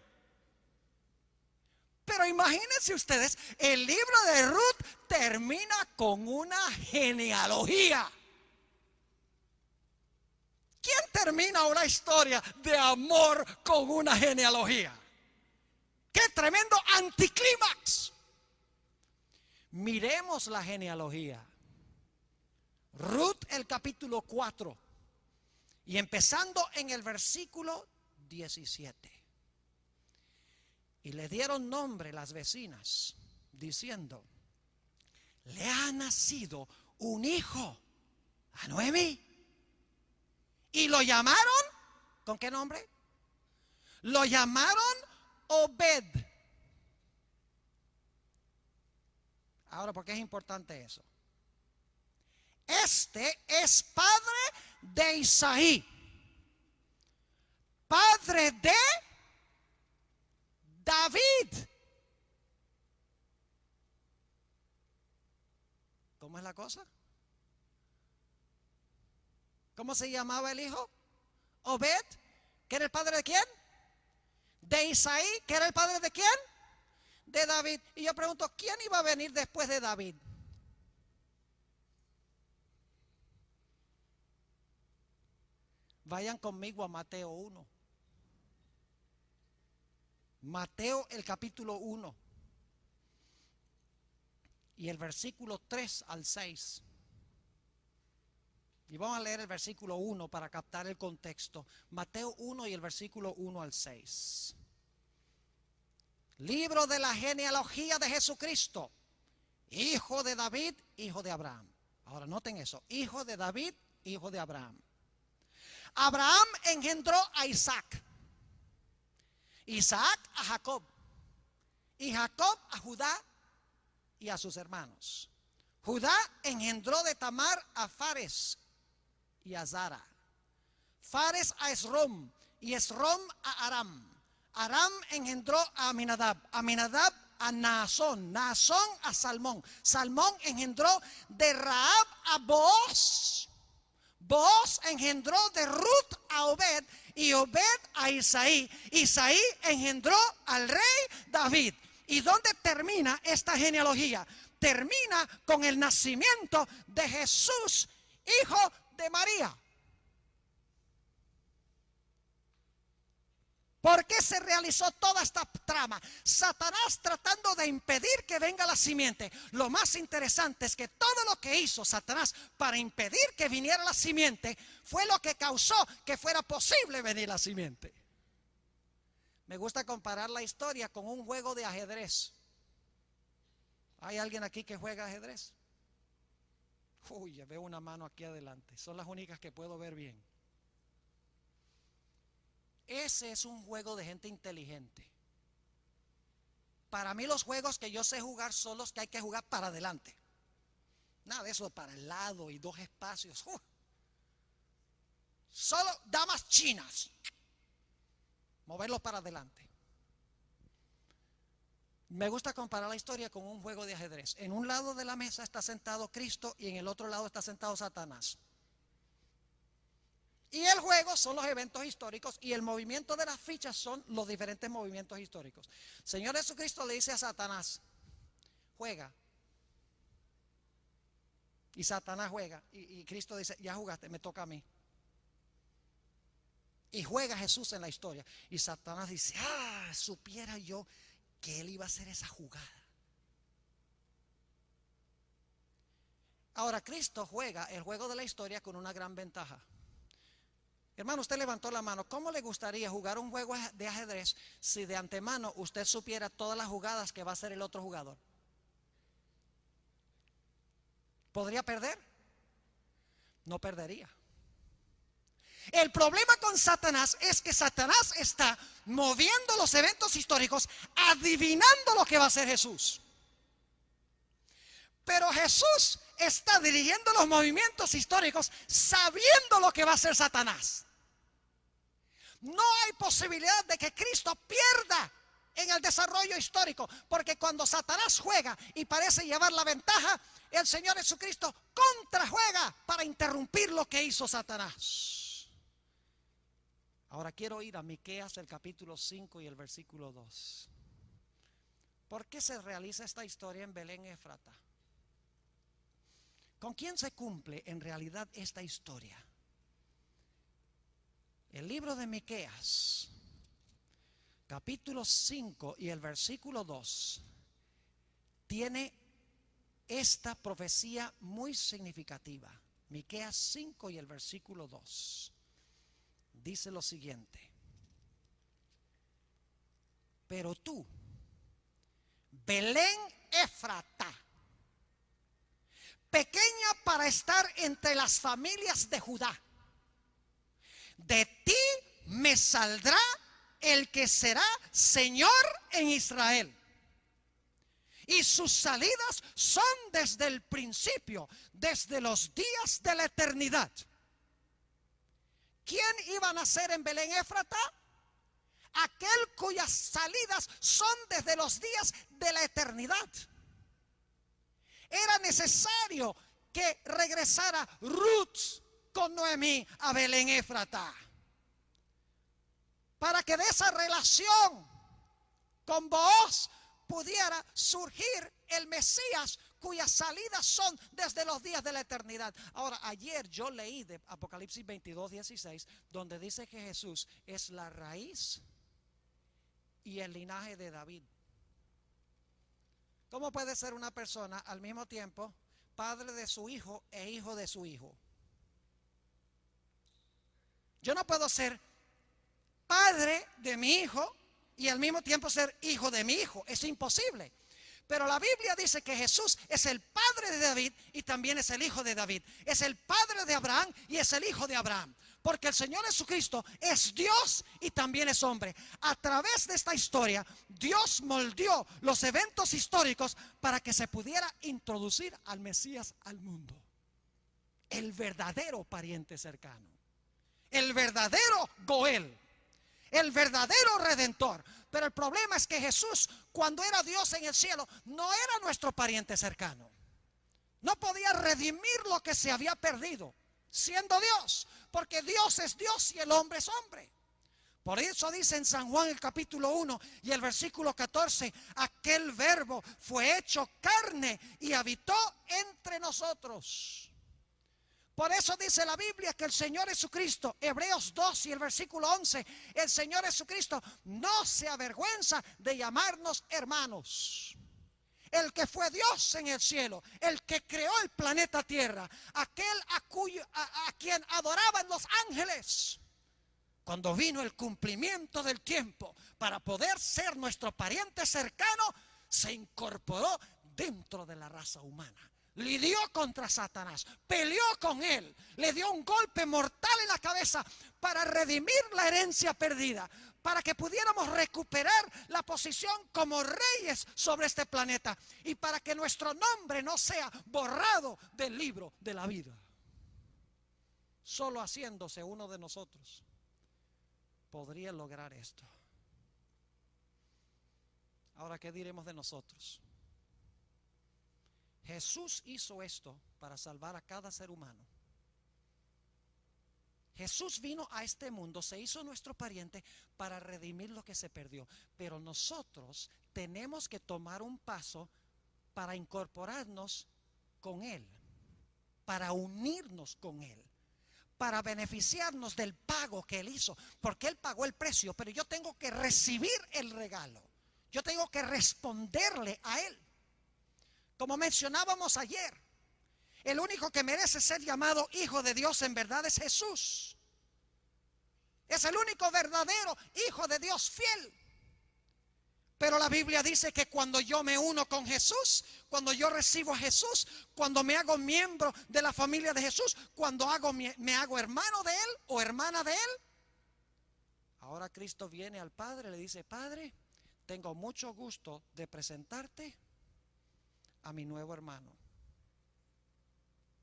Pero imagínense ustedes, el libro de Ruth termina con una genealogía. ¿Quién termina una historia de amor con una genealogía? ¡Qué tremendo anticlímax! Miremos la genealogía. Ruth, el capítulo 4. Y empezando en el versículo 17. Y le dieron nombre las vecinas, diciendo, le ha nacido un hijo a Noemí. Y lo llamaron, ¿con qué nombre? Lo llamaron Obed. Ahora, ¿por qué es importante eso? Este es padre de Isaí, padre de David. ¿Cómo es la cosa? ¿Cómo se llamaba el hijo? Obed, ¿que era el padre de quién? De Isaí, ¿que era el padre de quién? De David. Y yo pregunto, ¿quién iba a venir después de David? Vayan conmigo a Mateo 1. Mateo el capítulo 1. Y el versículo 3 al 6. Y vamos a leer el versículo 1 para captar el contexto. Mateo 1 y el versículo 1 al 6. Libro de la genealogía de Jesucristo, hijo de David, hijo de Abraham. Ahora noten eso, hijo de David, hijo de Abraham. Abraham engendró a Isaac, Isaac a Jacob, y Jacob a Judá y a sus hermanos. Judá engendró de Tamar a Fares y a Zara, Fares a Esrom y Esrom a Aram. Aram engendró a Aminadab, Aminadab a Naasón, Naasón a Salmón, Salmón engendró de Rahab a Booz, Booz engendró de Ruth a Obed y Obed a Isaí, Isaí engendró al rey David. ¿Y dónde termina esta genealogía? Termina con el nacimiento de Jesús, hijo de María. ¿Por qué se realizó toda esta trama? Satanás tratando de impedir que venga la simiente. Lo más interesante es que todo lo que hizo Satanás para impedir que viniera la simiente fue lo que causó que fuera posible venir la simiente. Me gusta comparar la historia con un juego de ajedrez. ¿Hay alguien aquí que juega ajedrez? Uy, ya veo una mano aquí adelante. Son las únicas que puedo ver bien. Ese es un juego de gente inteligente. Para mí los juegos que yo sé jugar son los que hay que jugar para adelante. Nada de eso para el lado y dos espacios. Solo damas chinas. Moverlo para adelante. Me gusta comparar la historia con un juego de ajedrez. En un lado de la mesa está sentado Cristo y en el otro lado está sentado Satanás. Y el juego son los eventos históricos y el movimiento de las fichas son los diferentes movimientos históricos. Señor Jesucristo le dice a Satanás, juega. Y Satanás juega. Y Cristo dice, ya jugaste, me toca a mí. Y juega Jesús en la historia. Y Satanás dice, supiera yo que él iba a hacer esa jugada. Ahora Cristo juega el juego de la historia con una gran ventaja. Hermano, usted levantó la mano. ¿Cómo le gustaría jugar un juego de ajedrez si de antemano usted supiera todas las jugadas que va a hacer el otro jugador? ¿Podría perder? No perdería. El problema con Satanás es que Satanás está moviendo los eventos históricos, adivinando lo que va a hacer Jesús. Pero Jesús está dirigiendo los movimientos históricos sabiendo lo que va a hacer Satanás. No hay posibilidad de que Cristo pierda en el desarrollo histórico, porque cuando Satanás juega y parece llevar la ventaja, el Señor Jesucristo contrajuega para interrumpir lo que hizo Satanás. Ahora quiero ir a Miqueas, el capítulo 5 y el versículo 2. ¿Por qué se realiza esta historia en Belén Éfrata? ¿Con quién se cumple en realidad esta historia? El libro de Miqueas, capítulo 5 y el versículo 2, tiene esta profecía muy significativa. Miqueas 5 y el versículo 2 dice lo siguiente: pero tú, Belén Éfrata, pequeña para estar entre las familias de Judá, de ti me saldrá el que será Señor en Israel. Y sus salidas son desde el principio, desde los días de la eternidad. ¿Quién iba a nacer en Belén Éfrata? Aquel cuyas salidas son desde los días de la eternidad. Era necesario que regresara Ruth con Noemí a Belén Éfrata, para que de esa relación con Booz pudiera surgir el Mesías, cuyas salidas son desde los días de la eternidad. Ahora, ayer yo leí de Apocalipsis 22:16, donde dice que Jesús es la raíz y el linaje de David. ¿Cómo puede ser una persona al mismo tiempo padre de su hijo e hijo de su hijo? Yo no puedo ser padre de mi hijo y al mismo tiempo ser hijo de mi hijo. Es imposible. Pero la Biblia dice que Jesús es el padre de David y también es el hijo de David. Es el padre de Abraham y es el hijo de Abraham. Porque el Señor Jesucristo es Dios y también es hombre. A través de esta historia, Dios moldeó los eventos históricos para que se pudiera introducir al Mesías al mundo. El verdadero pariente cercano. El verdadero Goel. El verdadero redentor. Pero el problema es que Jesús, cuando era Dios en el cielo, no era nuestro pariente cercano. No podía redimir lo que se había perdido, siendo Dios, porque Dios es Dios y el hombre es hombre. Por eso dice en San Juan el capítulo 1 y el versículo 14, aquel verbo fue hecho carne y habitó entre nosotros. Por eso dice la Biblia que el Señor Jesucristo, Hebreos 2 y el versículo 11, el Señor Jesucristo no se avergüenza de llamarnos hermanos. El que fue Dios en el cielo, el que creó el planeta Tierra, aquel a quien adoraban los ángeles. Cuando vino el cumplimiento del tiempo para poder ser nuestro pariente cercano, se incorporó dentro de la raza humana. Lidió contra Satanás, peleó con él, le dio un golpe mortal en la cabeza para redimir la herencia perdida, para que pudiéramos recuperar la posición como reyes sobre este planeta y para que nuestro nombre no sea borrado del libro de la vida. Solo haciéndose uno de nosotros podría lograr esto. Ahora, ¿qué diremos de nosotros? Jesús hizo esto para salvar a cada ser humano. Jesús vino a este mundo, se hizo nuestro pariente para redimir lo que se perdió. Pero nosotros tenemos que tomar un paso para incorporarnos con Él, para unirnos con Él, para beneficiarnos del pago que Él hizo. Porque Él pagó el precio, pero yo tengo que recibir el regalo. Yo tengo que responderle a Él. Como mencionábamos ayer, el único que merece ser llamado hijo de Dios en verdad es Jesús. Es el único verdadero hijo de Dios fiel. Pero la Biblia dice que cuando yo me uno con Jesús, cuando yo recibo a Jesús, cuando me hago miembro de la familia de Jesús, cuando me hago hermano de Él o hermana de Él, ahora Cristo viene al Padre y le dice: Padre, tengo mucho gusto de presentarte a mi nuevo hermano,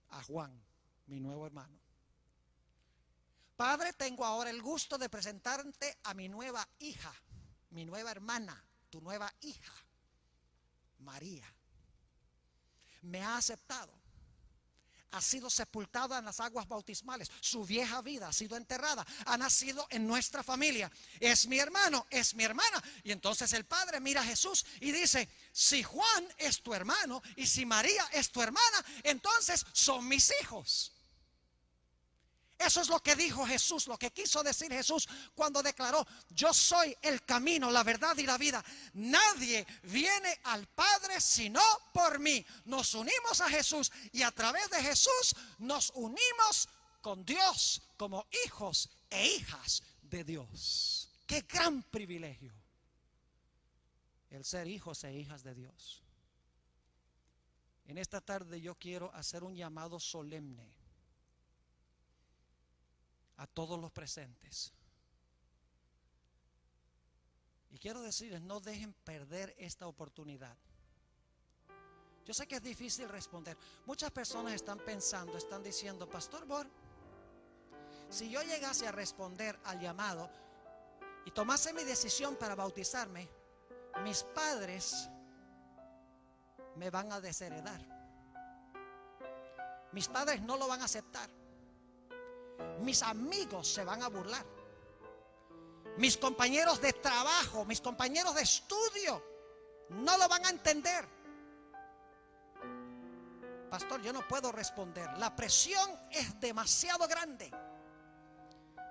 a Juan, mi nuevo hermano. Padre, tengo ahora el gusto de presentarte a mi nueva hija, mi nueva hermana, tu nueva hija, María. Me ha aceptado, ha sido sepultada en las aguas bautismales, su vieja vida ha sido enterrada, ha nacido en nuestra familia, es mi hermano, es mi hermana. Y entonces el Padre mira a Jesús y dice: si Juan es tu hermano y si María es tu hermana, entonces son mis hijos. Eso es lo que dijo Jesús, lo que quiso decir Jesús cuando declaró: yo soy el camino, la verdad y la vida. Nadie viene al Padre sino por mí. Nos unimos a Jesús y a través de Jesús nos unimos con Dios como hijos e hijas de Dios. ¡Qué gran privilegio el ser hijos e hijas de Dios! En esta tarde yo quiero hacer un llamado solemne a todos los presentes. Y quiero decirles: no dejen perder esta oportunidad. Yo sé que es difícil responder. Muchas personas están pensando, están diciendo: Pastor Bor, si yo llegase a responder al llamado y tomase mi decisión para bautizarme, mis padres me van a desheredar. Mis padres no lo van a aceptar. Mis amigos se van a burlar. Mis compañeros de trabajo, mis compañeros de estudio no lo van a entender. Pastor, yo no puedo responder. La presión es demasiado grande.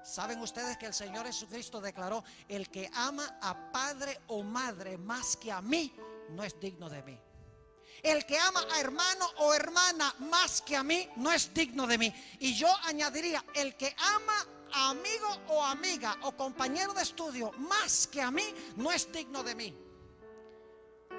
¿Saben ustedes que el Señor Jesucristo declaró: el que ama a padre o madre más que a mí no es digno de mí? El que ama a hermano o hermana más que a mí no es digno de mí. Y yo añadiría: el que ama a amigo o amiga o compañero de estudio más que a mí no es digno de mí.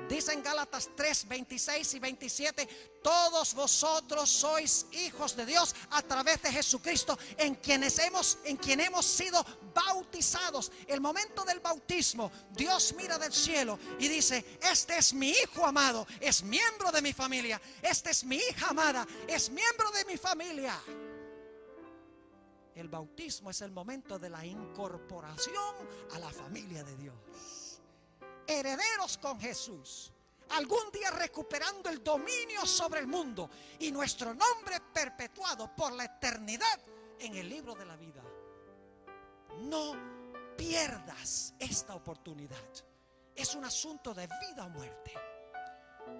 Dice en Gálatas 3, 26 y 27: todos vosotros sois hijos de Dios a través de Jesucristo, en quien hemos sido bautizados. El momento del bautismo, Dios mira del cielo y dice: este es mi hijo amado, es miembro de mi familia. Esta es mi hija amada, es miembro de mi familia. El bautismo es el momento de la incorporación a la familia de Dios. Herederos con Jesús, algún día recuperando el dominio sobre el mundo y nuestro nombre perpetuado por la eternidad en el libro de la vida. No pierdas esta oportunidad. Es un asunto de vida o muerte.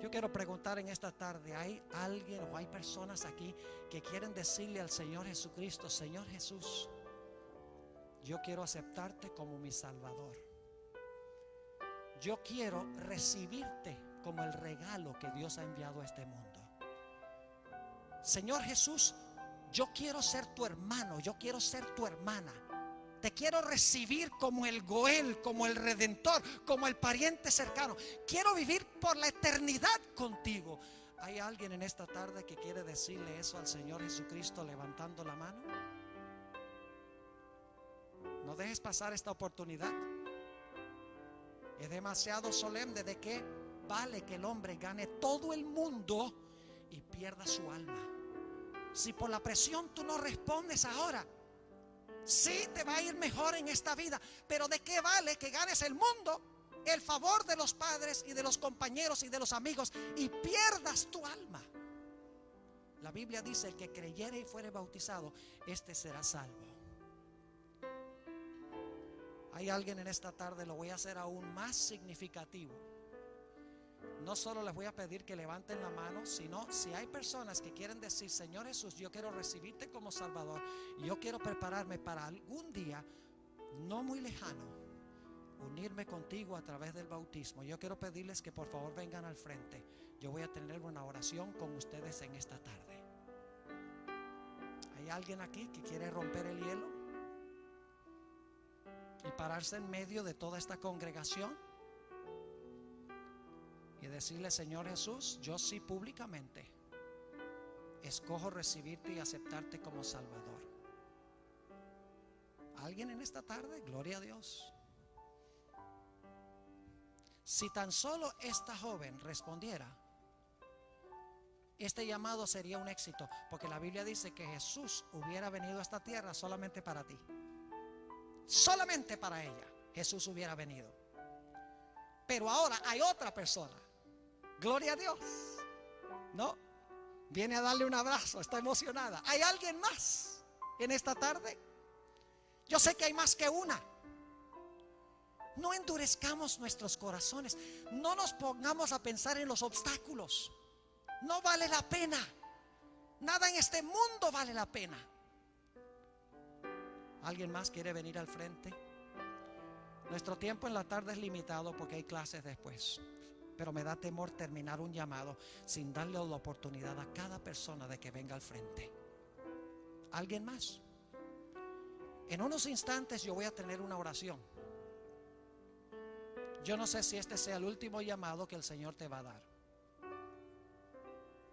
Yo quiero preguntar en esta tarde: ¿hay alguien o hay personas aquí que quieren decirle al Señor Jesucristo: Señor Jesús, yo quiero aceptarte como mi Salvador? Yo quiero recibirte como el regalo que Dios ha enviado a este mundo. Señor Jesús, yo quiero ser tu hermano, yo quiero ser tu hermana. Te quiero recibir como el Goel, como el Redentor, como el pariente cercano. Quiero vivir por la eternidad contigo. ¿Hay alguien en esta tarde que quiere decirle eso al Señor Jesucristo levantando la mano? No dejes pasar esta oportunidad. Es demasiado solemne. ¿De qué vale que el hombre gane todo el mundo y pierda su alma? Si por la presión tú no respondes ahora, sí te va a ir mejor en esta vida, pero ¿de qué vale que ganes el mundo, el favor de los padres y de los compañeros y de los amigos, y pierdas tu alma? La Biblia dice: el que creyere y fuere bautizado, este será salvo. Hay alguien en esta tarde, lo voy a hacer aún más significativo. No solo les voy a pedir que levanten la mano, sino si hay personas que quieren decir: Señor Jesús, yo quiero recibirte como Salvador, y yo quiero prepararme para algún día, no muy lejano, unirme contigo a través del bautismo. Yo quiero pedirles que por favor vengan al frente. Yo voy a tener una oración con ustedes en esta tarde. ¿Hay alguien aquí que quiere romper el hielo y pararse en medio de toda esta congregación y decirle: Señor Jesús, yo sí públicamente escojo recibirte y aceptarte como Salvador? ¿Alguien en esta tarde? Gloria a Dios. Si tan solo esta joven respondiera, este llamado sería un éxito, porque la Biblia dice que Jesús hubiera venido a esta tierra solamente para ti. Solamente para ella Jesús hubiera venido. Pero ahora hay otra persona, gloria a Dios, ¿no? Viene a darle un abrazo, está emocionada. ¿Hay alguien más en esta tarde? Yo sé que hay más que una. No endurezcamos nuestros corazones. No nos pongamos a pensar en los obstáculos. No vale la pena. Nada en este mundo vale la pena. ¿Alguien más quiere venir al frente? Nuestro tiempo en la tarde es limitado porque hay clases después, pero me da temor terminar un llamado sin darle la oportunidad a cada persona de que venga al frente. ¿Alguien más? En unos instantes yo voy a tener una oración. Yo no sé si este sea el último llamado que el Señor te va a dar.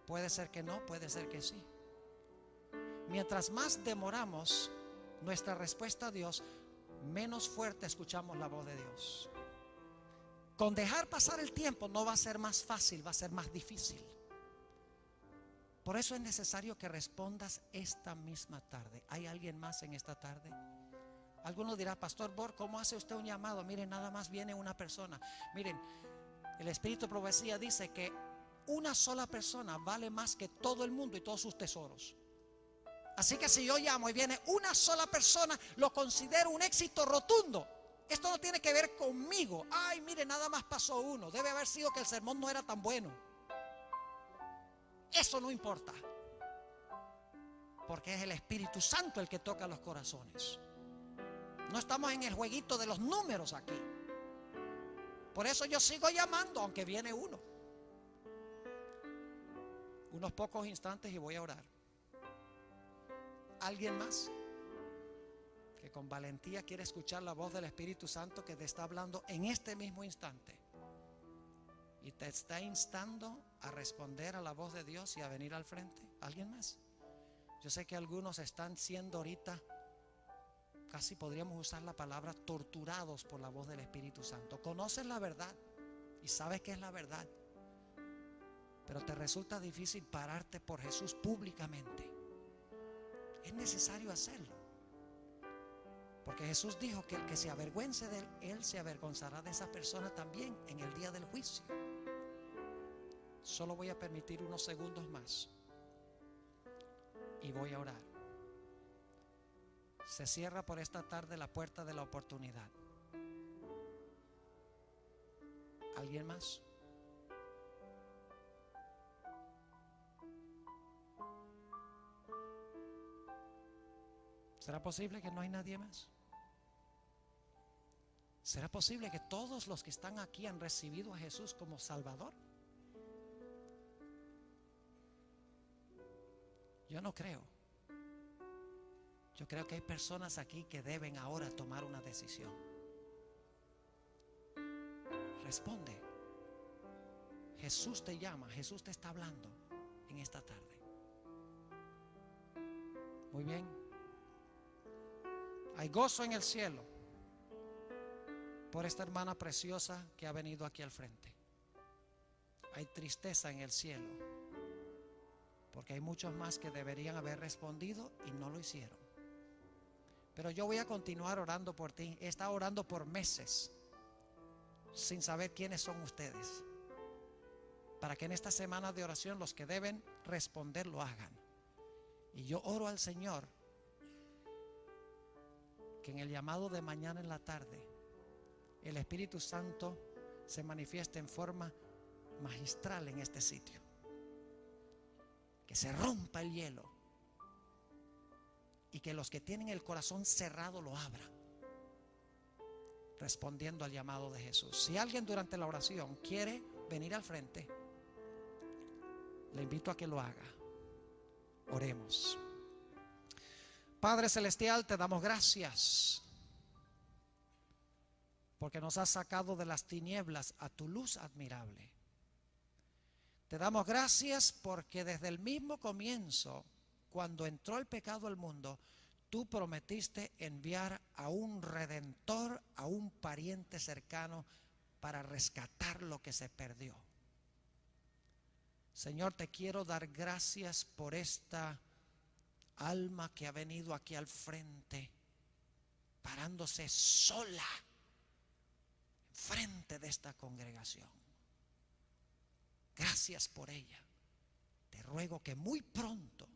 Puede ser que no, puede ser que sí. Mientras más demoramos nuestra respuesta a Dios, menos fuerte escuchamos la voz de Dios. Con dejar pasar el tiempo no va a ser más fácil, va a ser más difícil. Por eso es necesario que respondas esta misma tarde. ¿Hay alguien más en esta tarde? Alguno dirá: Pastor Bor, ¿cómo hace usted un llamado? Miren, nada más viene una persona. Miren, el Espíritu de Profecía dice que una sola persona vale más que todo el mundo y todos sus tesoros. Así que si yo llamo y viene una sola persona, lo considero un éxito rotundo. Esto no tiene que ver conmigo. Ay, mire, nada más pasó uno. Debe haber sido que el sermón no era tan bueno. Eso no importa, porque es el Espíritu Santo el que toca los corazones. No estamos en el jueguito de los números aquí. Por eso yo sigo llamando aunque viene uno. Unos pocos instantes y voy a orar. ¿Alguien más que con valentía quiere escuchar la voz del Espíritu Santo que te está hablando en este mismo instante y te está instando a responder a la voz de Dios y a venir al frente? ¿Alguien más? Yo sé que algunos están siendo ahorita, casi podríamos usar la palabra, torturados por la voz del Espíritu Santo. Conoces la verdad y sabes que es la verdad, pero te resulta difícil pararte por Jesús públicamente. Es necesario hacerlo, porque Jesús dijo que el que se avergüence de él, él se avergonzará de esa persona también en el día del juicio. Solo voy a permitir unos segundos más y voy a orar. Se cierra por esta tarde la puerta de la oportunidad. ¿Alguien más? ¿Será posible que no hay nadie más? ¿Será posible que todos los que están aquí han recibido a Jesús como Salvador? Yo no creo. Yo creo que hay personas aquí que deben ahora tomar una decisión. Responde. Jesús te llama, Jesús te está hablando en esta tarde. Muy bien. Hay gozo en el cielo. por esta hermana preciosa que ha venido aquí al frente. Hay tristeza en el cielo, porque hay muchos más que deberían haber respondido y no lo hicieron. Pero yo voy a continuar orando por ti. He estado orando por meses sin saber quiénes son ustedes, para que en esta semana de oración los que deben responder lo hagan. Y yo oro al Señor que en el llamado de mañana en la tarde el Espíritu Santo se manifieste en forma magistral en este sitio, que se rompa el hielo y que los que tienen el corazón cerrado lo abran, respondiendo al llamado de Jesús. Si alguien durante la oración quiere venir al frente, le invito a que lo haga. Oremos. Padre celestial, te damos gracias porque nos has sacado de las tinieblas a tu luz admirable. Te damos gracias porque desde el mismo comienzo, cuando entró el pecado al mundo, tú prometiste enviar a un redentor, a un pariente cercano para rescatar lo que se perdió. Señor, te quiero dar gracias por esta alma que ha venido aquí al frente, parándose sola frente de esta congregación. Gracias por ella. Te ruego que muy pronto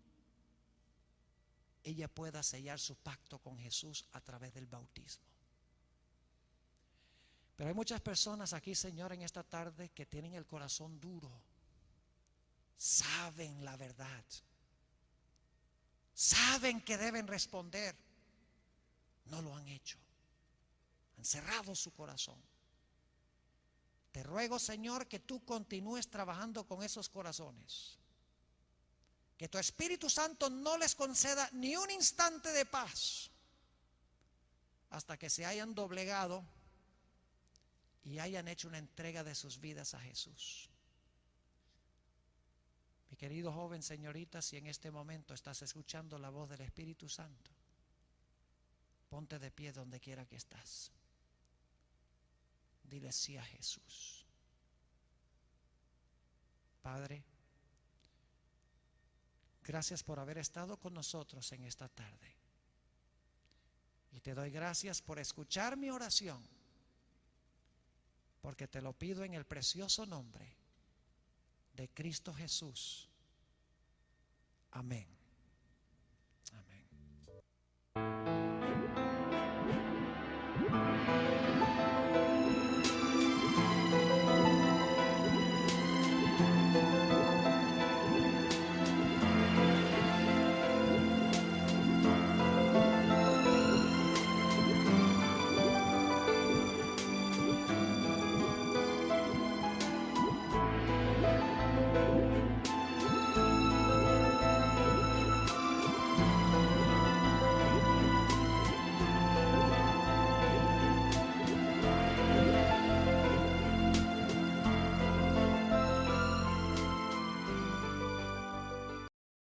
ella pueda sellar su pacto con Jesús a través del bautismo. Pero hay muchas personas aquí, Señor, en esta tarde que tienen el corazón duro. Saben la verdad. Saben que deben responder. No lo han hecho. Han cerrado su corazón. Te ruego, Señor, que tú continúes trabajando con esos corazones. Que tu Espíritu Santo no les conceda ni un instante de paz hasta que se hayan doblegado y hayan hecho una entrega de sus vidas a Jesús. Mi querido joven, señorita, si en este momento estás escuchando la voz del Espíritu Santo, ponte de pie donde quiera que estás. Dile sí a Jesús. Padre, gracias por haber estado con nosotros en esta tarde. Y te doy gracias por escuchar mi oración, porque te lo pido en el precioso nombre de Cristo Jesús. Amén. Amén.